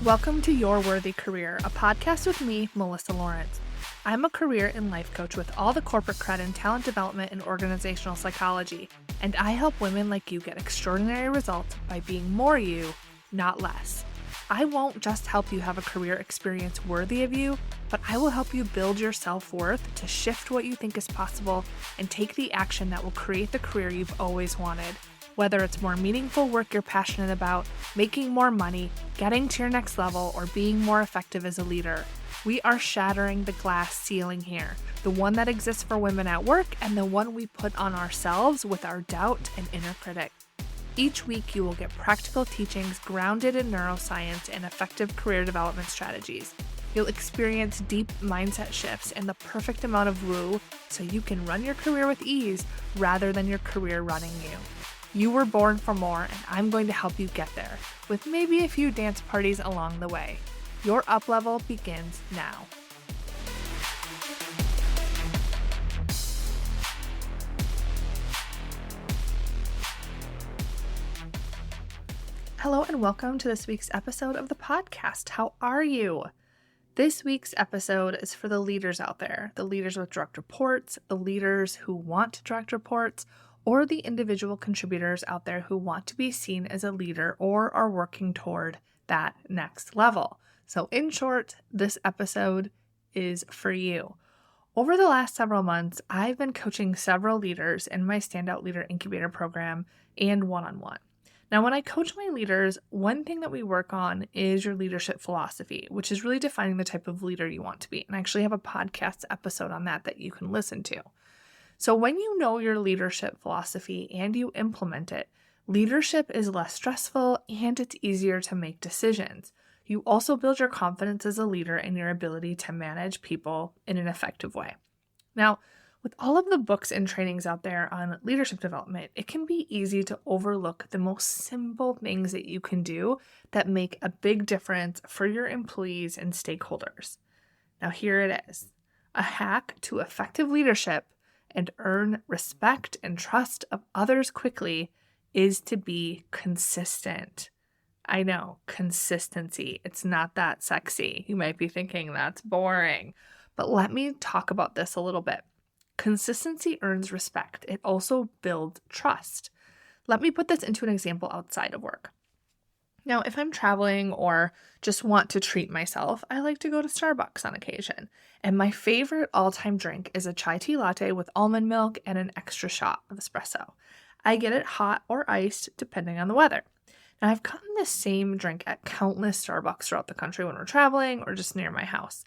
Welcome to Your Worthy Career, a podcast with me, Melissa Lawrence. I'm a career and life coach with all the corporate cred in talent development and organizational psychology, and I help women like you get extraordinary results by being more you, not less. I won't just help you have a career experience worthy of you, but I will help you build your self-worth to shift what you think is possible and take the action that will create the career you've always wanted. Whether it's more meaningful work you're passionate about, making more money, getting to your next level, or being more effective as a leader, we are shattering the glass ceiling here, the one that exists for women at work and the one we put on ourselves with our doubt and inner critic. Each week, you will get practical teachings grounded in neuroscience and effective career development strategies. You'll experience deep mindset shifts and the perfect amount of woo so you can run your career with ease rather than your career running you. You were born for more, and I'm going to help you get there, with maybe a few dance parties along the way. Your up level begins now. Hello and welcome to this week's episode of the podcast. How are you? This week's episode is for the leaders out there, the leaders with direct reports, the leaders who want direct reports, or the individual contributors out there who want to be seen as a leader or are working toward that next level. So in short, this episode is for you. Over the last several months, I've been coaching several leaders in my Standout Leader Incubator program and one-on-one. Now, when I coach my leaders, one thing that we work on is your leadership philosophy, which is really defining the type of leader you want to be. And I actually have a podcast episode on that you can listen to. So when you know your leadership philosophy and you implement it, leadership is less stressful and it's easier to make decisions. You also build your confidence as a leader and your ability to manage people in an effective way. Now, with all of the books and trainings out there on leadership development, it can be easy to overlook the most simple things that you can do that make a big difference for your employees and stakeholders. Now, here it is. A hack to effective leadership and earn respect and trust of others quickly is to be consistent. I know, consistency. It's not that sexy. You might be thinking that's boring, but let me talk about this a little bit. Consistency earns respect. It also builds trust. Let me put this into an example outside of work. Now, if I'm traveling or just want to treat myself, I like to go to Starbucks on occasion. And my favorite all-time drink is a chai tea latte with almond milk and an extra shot of espresso. I get it hot or iced depending on the weather. Now, I've gotten this same drink at countless Starbucks throughout the country when we're traveling or just near my house.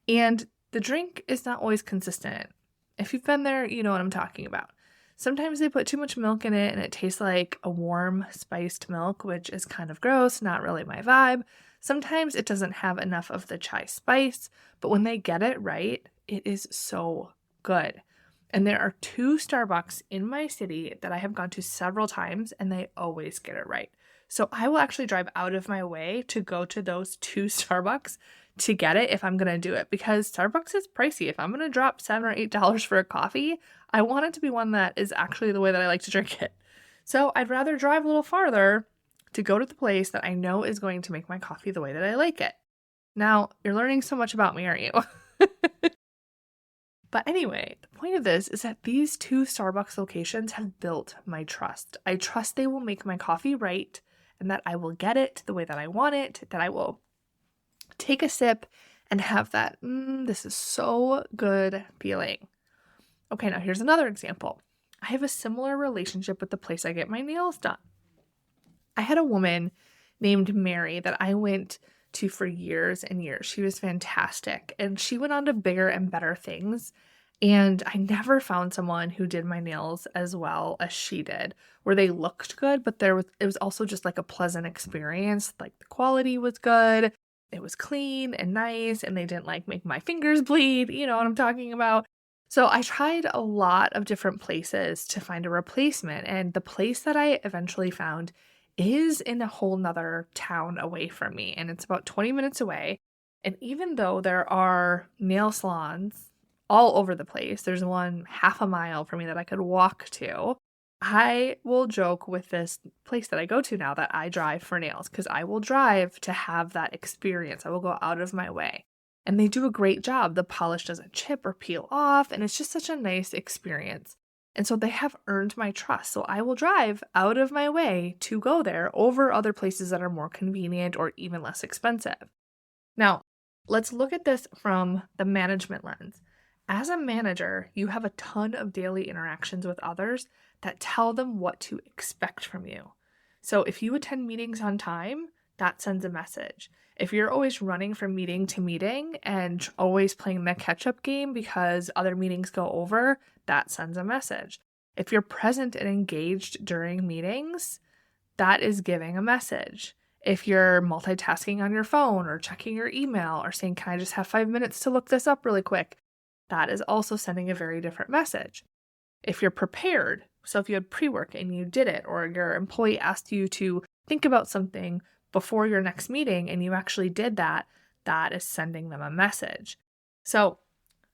And the drink is not always consistent. If you've been there, you know what I'm talking about. Sometimes they put too much milk in it and it tastes like a warm, spiced milk, which is kind of gross, not really my vibe. Sometimes it doesn't have enough of the chai spice, but when they get it right, it is so good. And there are 2 Starbucks in my city that I have gone to several times and they always get it right. So I will actually drive out of my way to go to those 2 Starbucks to get it if I'm going to do it, because Starbucks is pricey. If I'm going to drop $7 or $8 for a coffee, I want it to be one that is actually the way that I like to drink it. So I'd rather drive a little farther to go to the place that I know is going to make my coffee the way that I like it. Now, you're learning so much about me, aren't you? But anyway, the point of this is that these 2 Starbucks locations have built my trust. I trust they will make my coffee right and that I will get it the way that I want it, that I will take a sip and have that, this is so good feeling. Okay, now here's another example. I have a similar relationship with the place I get my nails done. I had a woman named Mary that I went to for years and years. She was fantastic, and she went on to bigger and better things. And I never found someone who did my nails as well as she did, where they looked good, but it was also just like a pleasant experience. Like the quality was good. It was clean and nice, and they didn't like make my fingers bleed. You know what I'm talking about? So I tried a lot of different places to find a replacement, and the place that I eventually found is in a whole nother town away from me, and it's about 20 minutes away. And even though there are nail salons all over the place, there's one half a mile for me that I could walk to, I will joke with this place that I go to now that I drive for nails because I will drive to have that experience. I will go out of my way. And they do a great job. The polish doesn't chip or peel off, and it's just such a nice experience. And so they have earned my trust. So I will drive out of my way to go there over other places that are more convenient or even less expensive. Now, let's look at this from the management lens. As a manager, you have a ton of daily interactions with others that tell them what to expect from you. So if you attend meetings on time, that sends a message. If you're always running from meeting to meeting and always playing the catch-up game because other meetings go over, that sends a message. If you're present and engaged during meetings, that is giving a message. If you're multitasking on your phone or checking your email or saying, can I just have 5 minutes to look this up really quick? That is also sending a very different message. If you're prepared, so if you had pre-work and you did it, or your employee asked you to think about something before your next meeting and you actually did that, that is sending them a message. So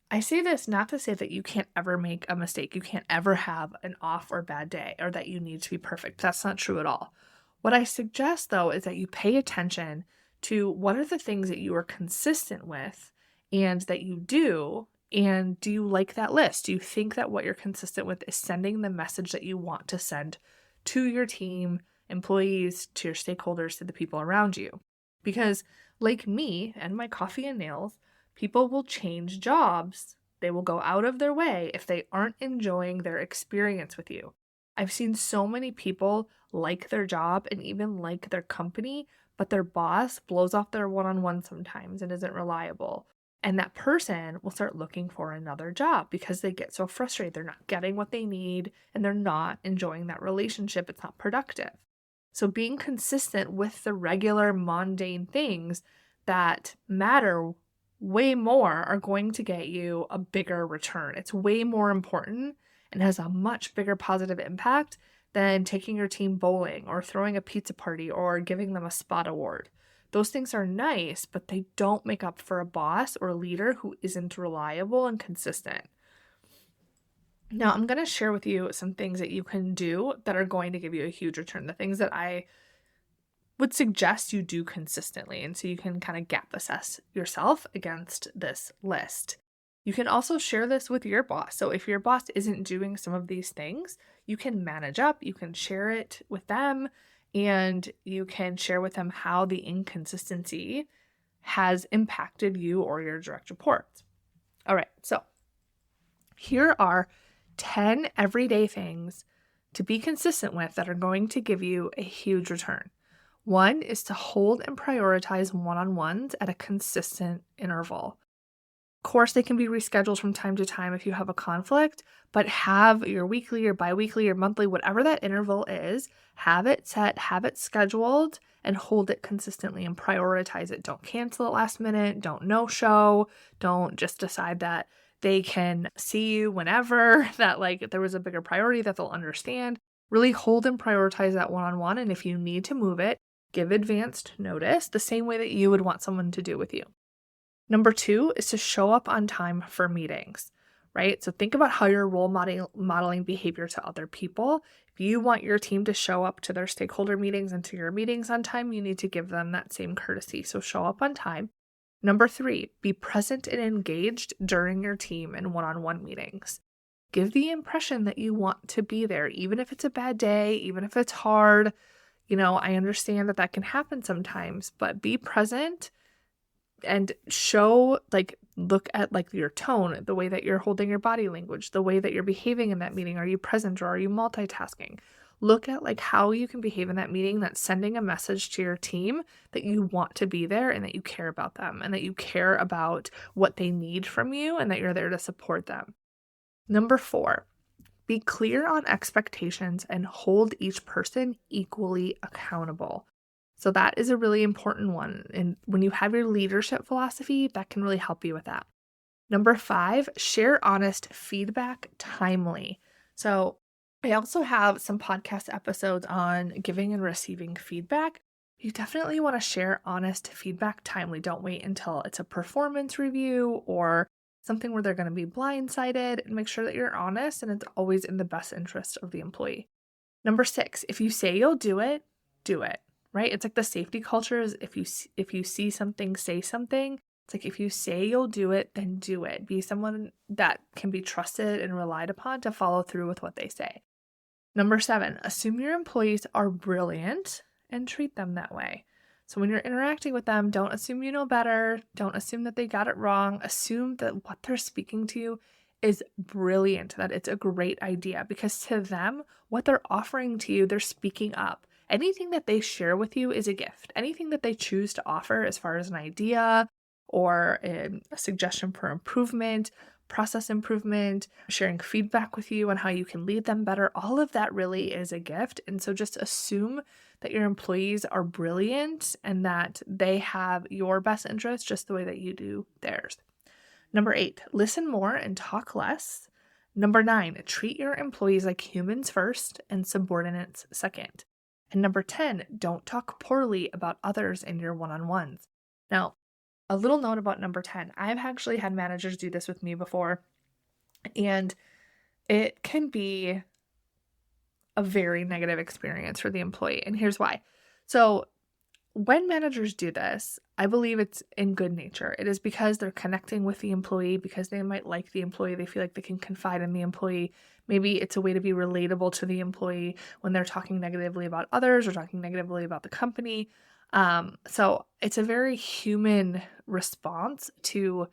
I say this not to say that you can't ever make a mistake. You can't ever have an off or bad day or that you need to be perfect. That's not true at all. What I suggest, though, is that you pay attention to what are the things that you are consistent with and that you do, and do you like that list? Do you think that what you're consistent with is sending the message that you want to send to your team, employees, to your stakeholders, to the people around you? Because like me and my coffee and nails, people will change jobs. They will go out of their way if they aren't enjoying their experience with you. I've seen so many people like their job and even like their company, but their boss blows off their one-on-one sometimes and isn't reliable. And that person will start looking for another job because they get so frustrated. They're not getting what they need and they're not enjoying that relationship. It's not productive. So being consistent with the regular mundane things that matter way more are going to get you a bigger return. It's way more important and has a much bigger positive impact than taking your team bowling or throwing a pizza party or giving them a spot award. Those things are nice, but they don't make up for a boss or a leader who isn't reliable and consistent. Now, I'm going to share with you some things that you can do that are going to give you a huge return, the things that I would suggest you do consistently. And so you can kind of gap assess yourself against this list. You can also share this with your boss. So if your boss isn't doing some of these things, you can manage up, you can share it with them, and you can share with them how the inconsistency has impacted you or your direct reports. All right, so here are 10 everyday things to be consistent with that are going to give you a huge return. One is to hold and prioritize one-on-ones at a consistent interval. Of course, they can be rescheduled from time to time if you have a conflict, but have your weekly or biweekly or monthly, whatever that interval is, have it set, have it scheduled, and hold it consistently and prioritize it. Don't cancel it last minute. Don't no-show. Don't just decide that they can see you whenever, that like there was a bigger priority that they'll understand. Really hold and prioritize that one-on-one, and if you need to move it, give advanced notice the same way that you would want someone to do with you. Number 2 is to show up on time for meetings, right? So think about how you're role modeling behavior to other people. If you want your team to show up to their stakeholder meetings and to your meetings on time, you need to give them that same courtesy. So show up on time. Number 3, be present and engaged during your team and one-on-one meetings. Give the impression that you want to be there, even if it's a bad day, even if it's hard. I understand that can happen sometimes, but be present and show, look at your tone, the way that you're holding your body language, the way that you're behaving in that meeting. Are you present or are you multitasking? Look at how you can behave in that meeting that's sending a message to your team that you want to be there and that you care about them and that you care about what they need from you and that you're there to support them. Number 4, be clear on expectations and hold each person equally accountable. So that is a really important one. And when you have your leadership philosophy, that can really help you with that. Number 5, share honest feedback timely. So I also have some podcast episodes on giving and receiving feedback. You definitely want to share honest feedback timely. Don't wait until it's a performance review or something where they're going to be blindsided, and make sure that you're honest and it's always in the best interest of the employee. Number 6, if you say you'll do it, right? It's like the safety culture is if you see something, say something. It's like if you say you'll do it, then do it. Be someone that can be trusted and relied upon to follow through with what they say. Number 7, assume your employees are brilliant and treat them that way. So when you're interacting with them, don't assume you know better. Don't assume that they got it wrong. Assume that what they're speaking to you is brilliant, that it's a great idea, because to them, what they're offering to you, they're speaking up. Anything that they share with you is a gift. Anything that they choose to offer as far as an idea or a suggestion for improvement, process improvement, sharing feedback with you on how you can lead them better, all of that really is a gift. And so just assume that your employees are brilliant and that they have your best interest just the way that you do theirs. Number 8, listen more and talk less. Number 9, treat your employees like humans first and subordinates second. And number 10, don't talk poorly about others in your one-on-ones. Now, a little note about number 10. I've actually had managers do this with me before, and it can be a very negative experience for the employee. And here's why. So when managers do this, I believe it's in good nature. It is because they're connecting with the employee, because they might like the employee. They feel like they can confide in the employee. Maybe it's a way to be relatable to the employee when they're talking negatively about others or talking negatively about the company. So it's a very human response to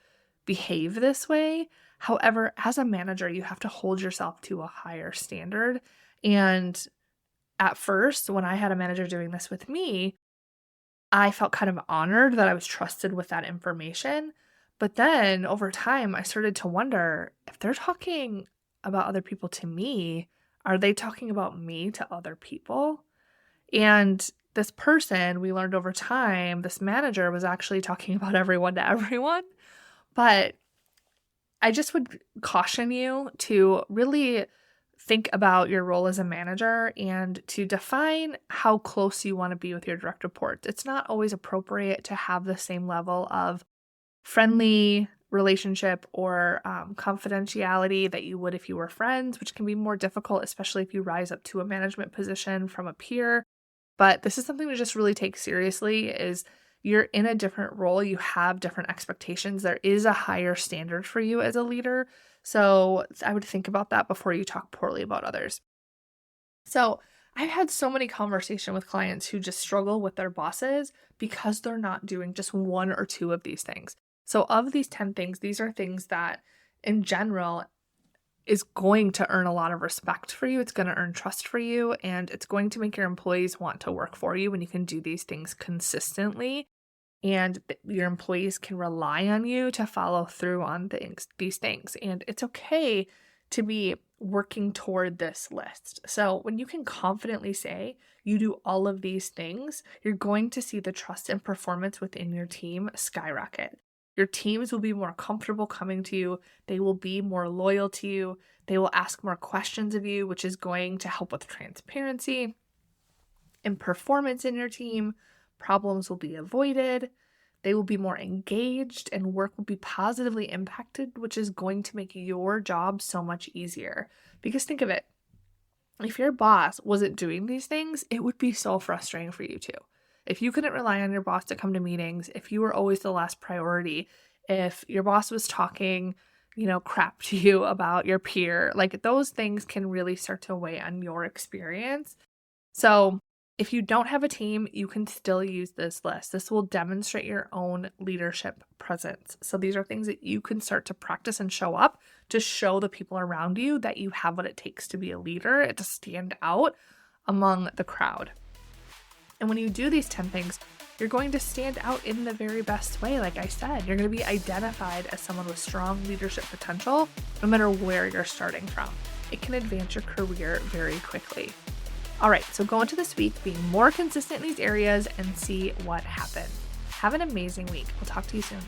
behave this way. However, as a manager, you have to hold yourself to a higher standard. And at first, when I had a manager doing this with me, I felt kind of honored that I was trusted with that information. But then over time, I started to wonder, if they're talking about other people to me, are they talking about me to other people? And this person, we learned over time, this manager was actually talking about everyone to everyone. But I just would caution you to really think about your role as a manager and to define how close you want to be with your direct reports. It's not always appropriate to have the same level of friendly relationship or confidentiality that you would if you were friends, which can be more difficult, especially if you rise up to a management position from a peer. But this is something to just really take seriously. Is you're in a different role, you have different expectations. There is a higher standard for you as a leader. So I would think about that before you talk poorly about others. So I've had so many conversations with clients who just struggle with their bosses because they're not doing just 1 or 2 of these things. So of these 10 things, these are things that in general is going to earn a lot of respect for you. It's going to earn trust for you, and it's going to make your employees want to work for you when you can do these things consistently, and your employees can rely on you to follow through on these things. And it's okay to be working toward this list. So when you can confidently say you do all of these things, you're going to see the trust and performance within your team skyrocket. Your teams will be more comfortable coming to you. They will be more loyal to you. They will ask more questions of you, which is going to help with transparency and performance in your team. Problems will be avoided. They will be more engaged, and work will be positively impacted, which is going to make your job so much easier. Because think of it, if your boss wasn't doing these things, it would be so frustrating for you too. If you couldn't rely on your boss to come to meetings, if you were always the last priority, if your boss was talking, crap to you about your peer, like those things can really start to weigh on your experience. So if you don't have a team, you can still use this list. This will demonstrate your own leadership presence. So these are things that you can start to practice and show up to show the people around you that you have what it takes to be a leader, to stand out among the crowd. And when you do these 10 things, you're going to stand out in the very best way. Like I said, you're going to be identified as someone with strong leadership potential, no matter where you're starting from. It can advance your career very quickly. All right, so go into this week being more consistent in these areas and see what happens. Have an amazing week. We'll talk to you soon.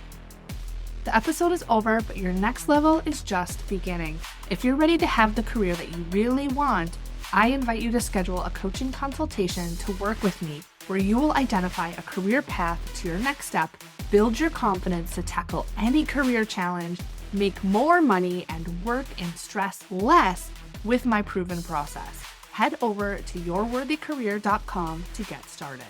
The episode is over, but your next level is just beginning. If you're ready to have the career that you really want, I invite you to schedule a coaching consultation to work with me, where you will identify a career path to your next step, build your confidence to tackle any career challenge, make more money, and work and stress less with my proven process. Head over to yourworthycareer.com to get started.